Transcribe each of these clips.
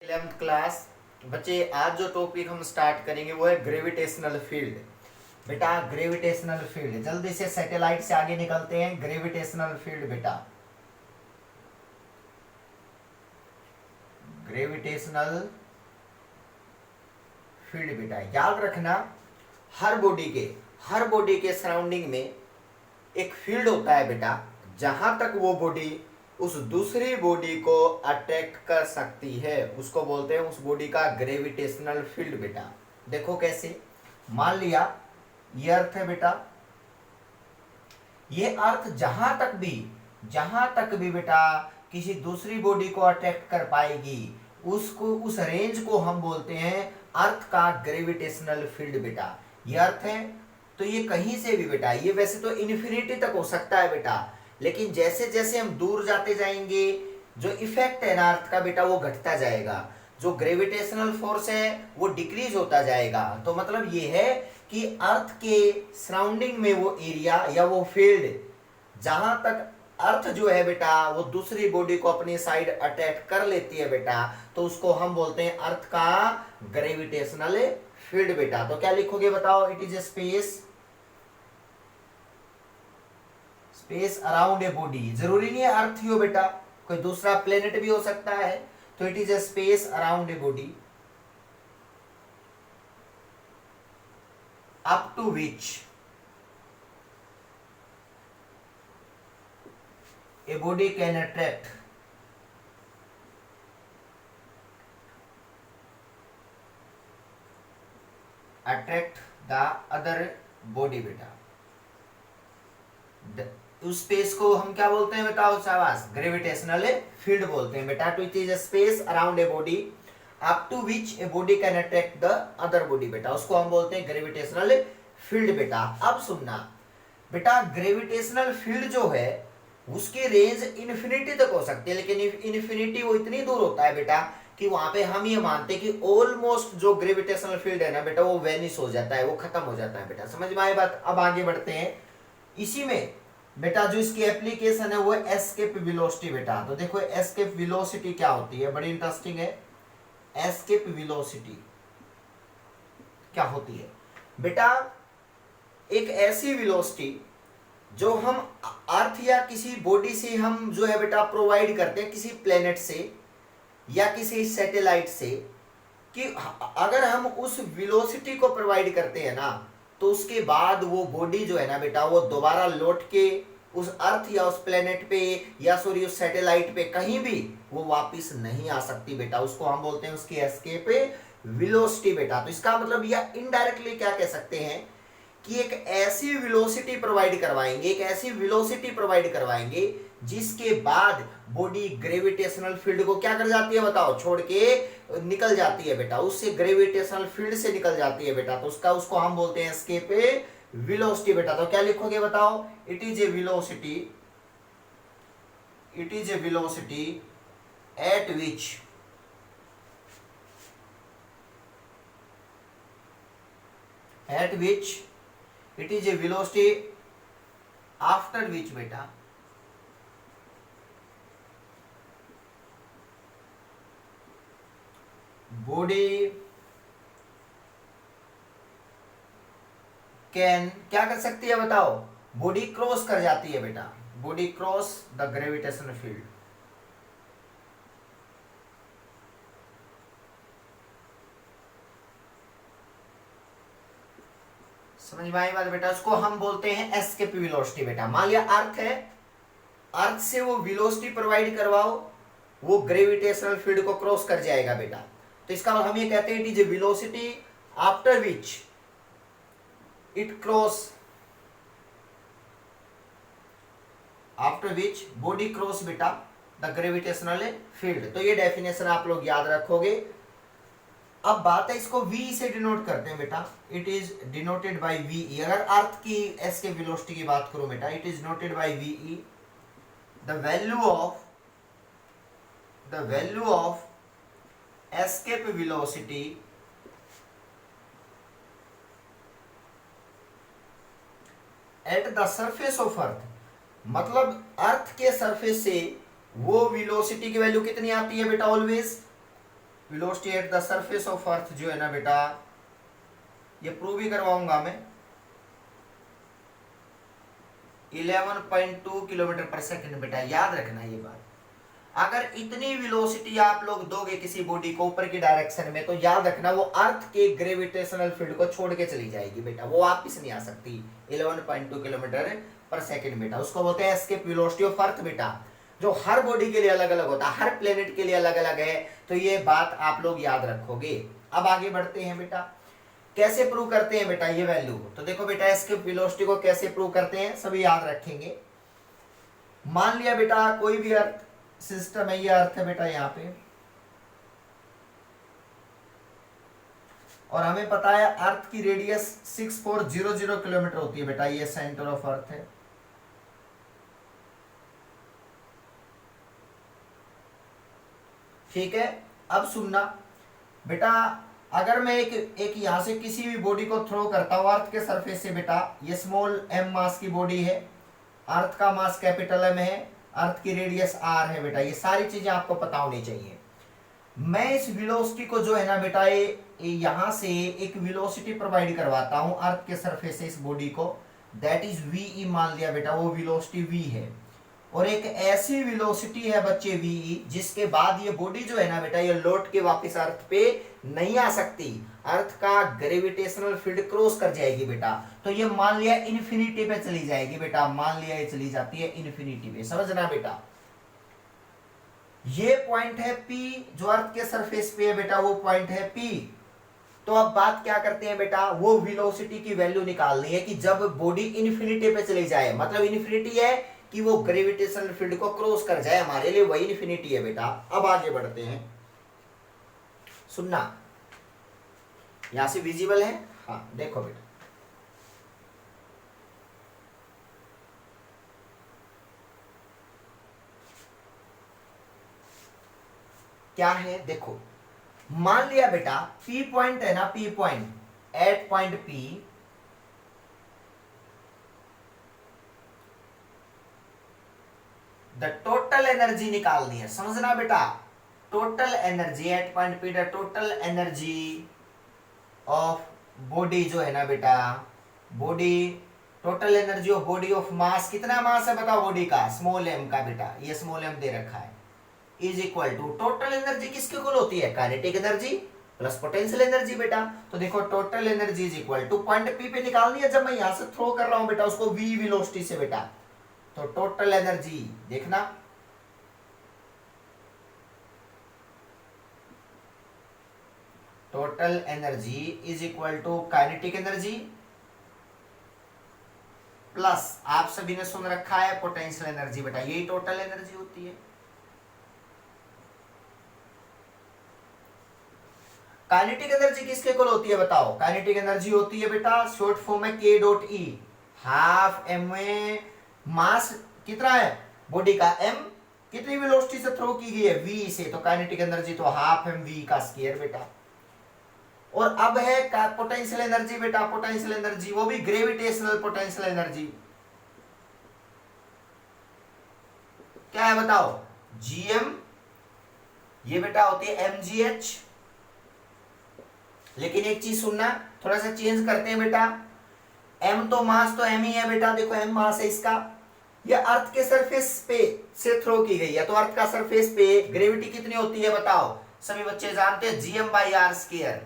11th class बच्चे, आज जो टॉपिक हम स्टार्ट करेंगे वो है ग्रेविटेशनल फील्ड। बेटा ग्रेविटेशनल फील्ड, जल्दी से सैटेलाइट से आगे निकलते हैं। ग्रेविटेशनल फील्ड बेटा, ग्रेविटेशनल फील्ड बेटा याद रखना, हर बॉडी के सराउंडिंग में एक फील्ड होता है बेटा, जहां तक वो बॉडी उस दूसरी बॉडी को अट्रैक्ट कर सकती है उसको बोलते हैं उस बॉडी का ग्रेविटेशनल फील्ड बेटा। देखो कैसे, मान लिया ये अर्थ है बेटा, ये अर्थ जहां तक भी बेटा किसी दूसरी बॉडी को अट्रैक्ट कर पाएगी उसको, उस रेंज को हम बोलते हैं अर्थ का ग्रेविटेशनल फील्ड बेटा। ये अर्थ है तो ये कहीं से भी बेटा, ये वैसे तो इन्फिनिटी तक हो सकता है बेटा, लेकिन जैसे जैसे हम दूर जाते जाएंगे जो इफेक्ट है ना अर्थ का बेटा वो घटता जाएगा, जो ग्रेविटेशनल फोर्स है वो डिक्रीज होता जाएगा। तो मतलब ये है कि अर्थ के सराउंडिंग में वो एरिया या वो फील्ड जहां तक अर्थ जो है बेटा वो दूसरी बॉडी को अपनी साइड अट्रैक्ट कर लेती है बेटा, तो उसको हम बोलते हैं अर्थ का ग्रेविटेशनल फील्ड बेटा। तो क्या लिखोगे बताओ? It is a space around a body. जरूरी नहीं है अर्थ ही हो बेटा, कोई दूसरा प्लेनेट भी हो सकता है। तो it is a space around a body up to which a body can attract the other body बेटा। उस स्पेस को हम क्या बोलते हैं बताओ? शाबाश, ग्रेविटेशनल फील्ड बोलते हैं बेटा। तो it is a space around a body up to which a body can attract the other body बेटा, उसको हम बोलते हैं ग्रेविटेशनल फील्ड बेटा। अब सुनना बेटा, ग्रेविटेशनल फील्ड जो है उसकी रेंज इन्फिनिटी तक हो सकती है, लेकिन इन्फिनिटी वो इतनी दूर होता है बेटा कि वहां पे हम ये मानते हैं कि ऑलमोस्ट जो ग्रेविटेशनल फील्ड है ना बेटा वो वेनिश हो जाता है, वो खत्म हो जाता है बेटा। समझ में आई बात? अब आगे बढ़ते हैं। इसी में बेटा जो इसकी एप्लीकेशन है वो है एस्केप वेलोसिटी बेटा। तो देखो एस्केप वेलोसिटी क्या होती है, बड़ी इंटरेस्टिंग है। एस्केप वेलोसिटी क्या होती है बेटा? एक ऐसी वेलोसिटी जो हम अर्थ या किसी बॉडी से हम जो है बेटा प्रोवाइड करते हैं, किसी प्लेनेट से या किसी सैटेलाइट से, कि अगर हम उस वेलोसिटी को प्रोवाइड करते हैं ना तो उसके बाद वो बॉडी जो है ना बेटा वो दोबारा लौट के उस अर्थ या उस प्लेनेट पे या सॉरी उस सैटेलाइट पे कहीं भी वो वापस नहीं आ सकती बेटा। उसको हम बोलते हैं उसकी एस्केप वेलोसिटी बेटा। तो इसका मतलब या इनडायरेक्टली क्या कह सकते हैं कि एक ऐसी वेलोसिटी प्रोवाइड करवाएंगे जिसके बाद बॉडी ग्रेविटेशनल फील्ड को क्या कर जाती है बताओ? छोड़ के निकल जाती है बेटा, उससे ग्रेविटेशनल फील्ड से निकल जाती है बेटा। तो उसको हम बोलते हैं एस्केप वेलोसिटी बेटा। तो क्या लिखोगे बताओ? It is A velocity at which it is a velocity after which बेटा body can क्या कर सकती है बताओ? बॉडी क्रॉस कर जाती है बेटा, body cross the gravitational field. समझ में आई बात बेटा? उसको हम बोलते हैं एस्केप वेलोसिटी बेटा। मान लिया अर्थ है, अर्थ से वो वेलोसिटी प्रोवाइड करवाओ, वो ग्रेविटेशनल फील्ड को क्रॉस कर जाएगा बेटा। तो इसका हम ये कहते हैं it is A velocity after which body cross बेटा द ग्रेविटेशनल फील्ड। तो ये डेफिनेशन आप लोग याद रखोगे। अब बात है, इसको v से डिनोट करते हैं बेटा। It is denoted by ve। अगर अर्थ की एस्केप वेलोसिटी की बात करूं बेटा, it is noted bye ve। The value of escape velocity at the surface of earth, मतलब अर्थ के सरफेस से वो वेलोसिटी की वैल्यू कितनी आती है बेटा? Always velocity at the surface of earth जो है ना बेटा, ये प्रूव ही करवाऊंगा मैं, 11.2 किलोमीटर पर सेकंड बेटा, याद रखना ये बात। अगर इतनी वेलोसिटी आप लोग दोगे किसी बॉडी को ऊपर की डायरेक्शन में, तो याद रखना वो अर्थ के ग्रेविटेशनल फील्ड को छोड़ के चली जाएगी बेटा, वो वापस नहीं आ सकती। 11.2 किलोमीटर पर सेकंड बेटा, उसको बोलते हैं एस्केप वेलोसिटी ऑफ अर्थ बेटा, जो हर बॉडी के लिए अलग अलग होता है, हर प्लेनेट के लिए अलग अलग है। तो ये बात आप लोग याद रखोगे। अब आगे बढ़ते हैं बेटा, कैसे प्रूव करते हैं बेटा ये वैल्यू। तो देखो बेटा, एस्केप वेलोसिटी को कैसे प्रूव करते हैं सभी याद रखेंगे। मान लिया बेटा कोई भी अर्थ सिस्टम है, ये अर्थ है बेटा यहाँ पे, और हमें पता है अर्थ की रेडियस 6400 किलोमीटर होती है बेटा, ये सेंटर ऑफ अर्थ है। ठीक है, अब सुनना बेटा, अगर मैं एक यहां से किसी भी बॉडी को थ्रो करता हूं अर्थ के सरफेस से बेटा, ये स्मॉल एम मास की बॉडी है, अर्थ का मास कैपिटल एम है, अर्थ की रेडियस आर है बेटा, ये सारी चीजें आपको पता होनी चाहिए। मैं इस वेलोसिटी को जो है ना बेटा, ये यहां से एक वेलोसिटी प्रोवाइड करवाता हूं अर्थ के सरफेस से इस बॉडी को, दैट इज वी, मान लिया बेटा वो वेलोसिटी वी है। और एक ऐसी वेलोसिटी है बच्चे वी, जिसके बाद ये बॉडी जो है ना बेटा, ये लौट के वापस अर्थ पे नहीं आ सकती, अर्थ का ग्रेविटेशनल फील्ड क्रॉस कर जाएगी बेटा। तो ये मान लिया इन्फिनिटी पे चली जाएगी बेटा, मान लिया ये चली जाती है इन्फिनिटी पे, समझना बेटा। ये पॉइंट है पी, जो अर्थ के सरफेस पे है बेटा, वो पॉइंट है पी। तो अब बात क्या करते हैं बेटा, वो वेलोसिटी की वैल्यू निकालनी है कि जब बॉडी इन्फिनिटी पे चली जाए, मतलब इन्फिनिटी है कि वो ग्रेविटेशनल फील्ड को क्रॉस कर जाए, हमारे लिए वही इन्फिनिटी है बेटा। अब आगे बढ़ते हैं, सुनना, यहां से विजिबल है, हाँ देखो बेटा, क्या है देखो, मान लिया बेटा P पॉइंट है ना, P point, at point P the total energy निकालनी है, समझना बेटा, total energy at point P, the total energy of body जो है ना बेटा, body, total energy of body of mass, कितना मास है बताओ बॉडी का, स्मॉल एम का बेटा, ये स्मॉल एम दे रखा है, is equal to total energy किसके इक्वल होती है, kinetic energy plus potential energy बेटा। तो देखो total energy is equal to point P पे निकालनी है, जब मैं यहां से थ्रो कर रहा हूं बेटा उसको वी वेलोसिटी से बेटा, तो टोटल एनर्जी देखना, total energy is equal to kinetic energy plus, आप सभी ने सुन रखा है पोटेंशियल एनर्जी बेटा, यही टोटल एनर्जी होती है। काइनेटिक एनर्जी किसके इक्वल होती है बताओ, काइनेटिक एनर्जी होती है बेटा शॉर्ट फॉर्म में K dot E, half M में मास कितना है बॉडी का, m कितनी वेलोसिटी से थ्रो की गई है, v से, तो काइनेटिक एनर्जी तो हाफ एम v का स्क्वायर बेटा। और अब है पोटेंशियल एनर्जी बेटा, पोटेंशियल एनर्जी वो भी ग्रेविटेशनल पोटेंशियल एनर्जी, क्या है बताओ, gm, ये बेटा होती है mgh। लेकिन एक चीज सुनना, थोड़ा सा चेंज करते हैं बेटा, m तो मास तो m ही है बेटा, देखो m मास है इसका, ये अर्थ के सरफेस पे से थ्रो की गई है, तो अर्थ का सरफेस पे ग्रेविटी कितनी होती है बताओ, सभी बच्चे जानते हैं gm/r²।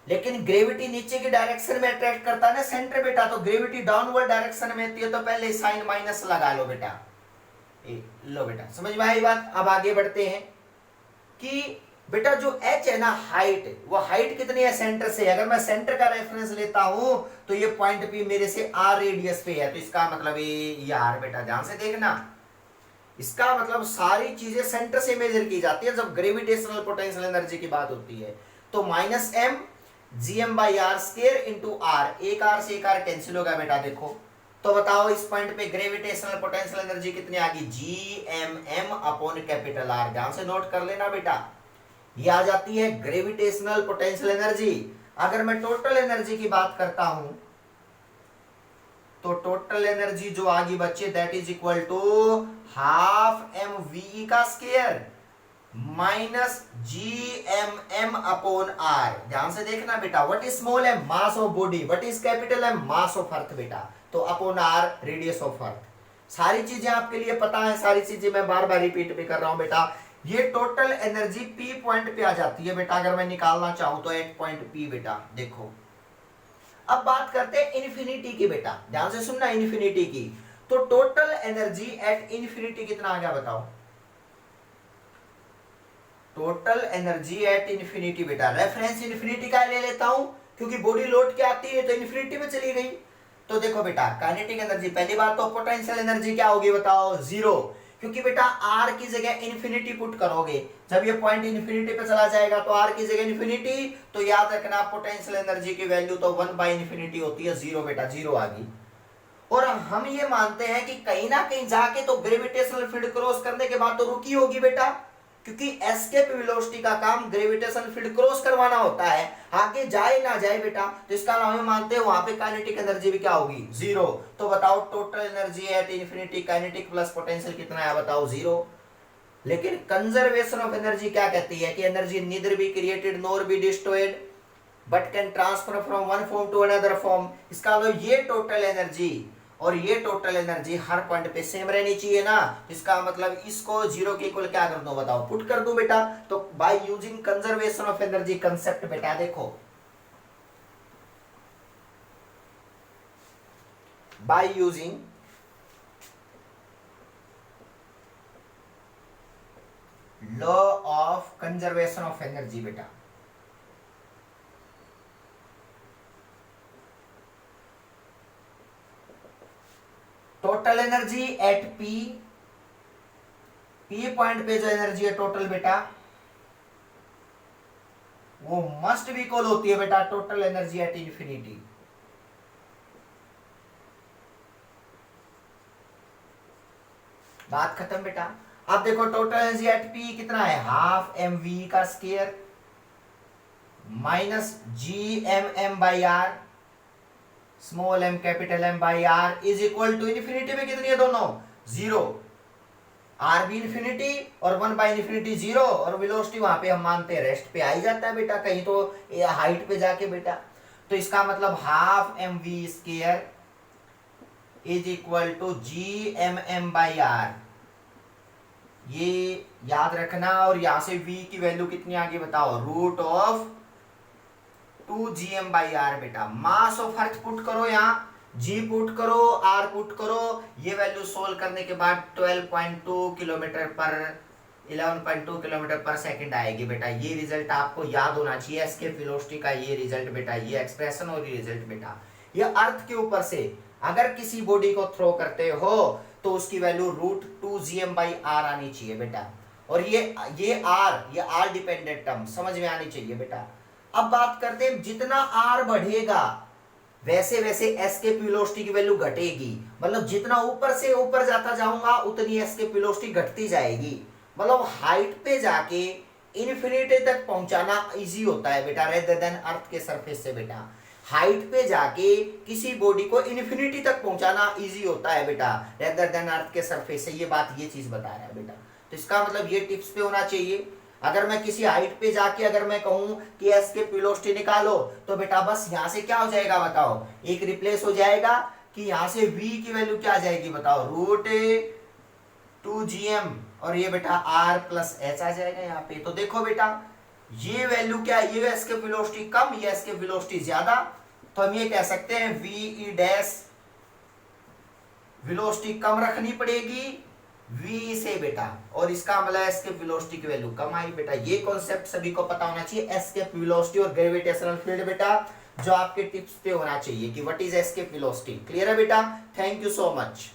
लेकिन ग्रेविटी नीचे की डायरेक्शन में अट्रैक्ट करता है ना सेंटर बेटा, तो ग्रेविटी डाउनवर्ड डायरेक्शन में होती है, तो पहले साइन माइनस लगा लो बेटा, लो बेटा, समझ में आई बात। अब आगे बढ़ते हैं कि बेटा जो h है ना हाइट, वो हाइट कितनी है सेंटर से, अगर मैं सेंटर का रेफरेंस लेता हूं तो ये पॉइंट P मेरे से r रेडियस पे है, तो इसका मतलब ये r बेटा, ध्यान से देखना, इसका मतलब सारी चीजें सेंटर से मेजर की जाती है जब ग्रेविटेशनल पोटेंशियल एनर्जी की बात होती है। तो minus m gm/r² into r, एक r से एक r कैंसिल होगा बेटा, देखो तो बताओ इस पॉइंट पे ग्रेविटेशनल पोटेंशियल एनर्जी कितनी आ गई, gmm अपॉन कैपिटल R, ध्यान से नोट कर लेना बेटा, ये आ जाती है ग्रेविटेशनल पोटेंशियल एनर्जी। अगर मैं टोटल एनर्जी की बात करता हूं तो टोटल एनर्जी जो आ गई बच्चे, that is equal to half M V का square, minus G M M upon R. ध्यान से देखना बेटा, what is small M, mass of body, what is capital M, mass of earth बेटा, तो upon R radius of earth. सारी चीजें आपके लिए पता है, सारी चीजें मैं बार बार रिपीट भी कर रहा हूं बेटा। ये टोटल एनर्जी पी पॉइंट पे आ जाती है बेटा, अगर मैं निकालना चाहूं तो एट पॉइंट पी बेटा। देखो अब बात करते हैं इन्फिनिटी की बेटा, ध्यान से सुनना, इन्फिनिटी की। तो टोटल एनर्जी एट इन्फिनिटी कितना आ गया बताओ? टोटल एनर्जी एट इन्फिनिटी बेटा, रेफरेंस इन्फिनिटी का ले लेता हूं क्योंकि बॉडी लौट के आती है तो इन्फिनिटी में चली गई। तो देखो बेटा, काइनेटिक एनर्जी, पहली बात तो पोटेंशियल एनर्जी क्या होगी बताओ? जीरो, क्योंकि बेटा आर की जगह इन्फिनिटी पुट करोगे, जब ये पॉइंट इन्फिनिटी पे चला जाएगा तो आर की जगह इन्फिनिटी, तो याद रखना पोटेंशियल एनर्जी की वैल्यू तो 1/इन्फिनिटी होती है, जीरो बेटा, जीरो आ गई। और हम ये मानते हैं कि कहीं ना कहीं जाके तो ग्रेविटेशनल फील्ड क्रॉस करने के बाद तो रुकी होगी बेटा, क्योंकि एस्केप वेलोसिटी का काम ग्रेविटेशनल फील्ड क्रॉस करवाना होता है, आगे जाए ना जाए बेटा। तो इसका हम मानते हैं वहां पे काइनेटिक एनर्जी भी क्या होगी? जीरो। तो बताओ total energy at infinity, kinetic plus potential कितना है बताओ? जीरो। लेकिन कंजर्वेशन ऑफ एनर्जी क्या कहती है कि energy neither be created nor be destroyed but can transfer from one form to another form. इसका मतलब ये टोटल एनर्जी और ये टोटल एनर्जी हर पॉइंट पे सेम रहनी चाहिए ना। इसका मतलब इसको जीरो के इक्वल क्या कर दो बताओ? पुट कर दो बेटा। तो by using conservation of energy concept बेटा, देखो by using law of conservation of energy बेटा, total energy at P, P point पे जो एनर्जी है टोटल बेटा, वो मस्ट भी इक्वल होती है बेटा टोटल एनर्जी एट इन्फिनिटी। बात खत्म बेटा। अब देखो टोटल एनर्जी एट पी कितना है? हाफ एम वी का square minus G M M by R, small M capital M by R is equal to infinity में कितनी है दोनों? जीरो। आर भी इन्फिनिटी और 1/इन्फिनिटी जीरो, और वेलोसिटी वहां पे हम मानते हैं रेस्ट पे आ ही जाता है बेटा, कहीं तो हाइट पे जाके बेटा। तो इसका मतलब half M V square is equal to G M M by R, ये याद रखना। और यहां से v की वैल्यू कितनी आ गई बताओ? Root of 2gm by are बेटा। मास ऑफ अर्थ पुट करो, यहाँ g पुट करो, r पुट करो, ये वैल्यू सोल्व करने के बाद 12.2 किलोमीटर पर 11.2 किलोमीटर पर सेकंड आएगी बेटा। ये रिजल्ट आपको याद होना चाहिए, एस्केप वेलोसिटी का ये रिजल्ट बेटा, ये एक्सप्रेशन और ये रिजल्ट बेटा। ये अर्थ के ऊपर से अगर किसी बॉडी को थ्रो करते हो तो उसकी value root 2gm by are आनी चाहिए बेटा। और ये आर डिपेंडेंट टर्म समझ में आनी चाहिए बेटा। अब बात करते हैं, जितना आर बढ़ेगा वैसे वैसे एस्केप वेलोसिटी की वैल्यू घटेगी, मतलब जितना ऊपर से ऊपर जाता जाऊंगा उतनी एस्केप वेलोसिटी घटती जाएगी। मतलब हाइट पे जाके इन्फिनिटी तक पहुंचाना इजी होता है बेटा, रेदर देन अर्थ के सरफेस से बेटा। हाइट पे जाके किसी बॉडी को इन्फिनिटी तक पहुंचाना इजी होता है बेटा, रेदर देन अर्थ के सरफेस से। ये चीज बता रहा है बेटा। तो इसका मतलब ये टिप्स पे होना चाहिए। अगर मैं किसी हाइट पे जाके अगर मैं कहूं कि एस्केप वेलोसिटी निकालो तो बेटा बस यहां से क्या हो जाएगा बताओ? एक रिप्लेस हो जाएगा कि यहां से v की वैल्यू क्या आ जाएगी बताओ? रूट 2gm, और ये बेटा r प्लस h आ जाएगा यहाँ पे। तो देखो बेटा ये वैल्यू क्या है? ये एस्केप वेलोसिटी कम, ये एस्केप वेलोसिटी ज्यादा, तो हम ये कह सकते हैं ve डैश वेलोसिटी कम रखनी पड़ेगी v से बेटा, और इसका मतलब एस्केप वेलोसिटी की वैल्यू कम आई बेटा। ये कॉन्सेप्ट सभी को पता होना चाहिए, एस्केप वेलोसिटी और ग्रेविटेशनल फील्ड बेटा, जो आपके टिप्स पे होना चाहिए कि what is escape velocity. Clear है बेटा? Thank you so much.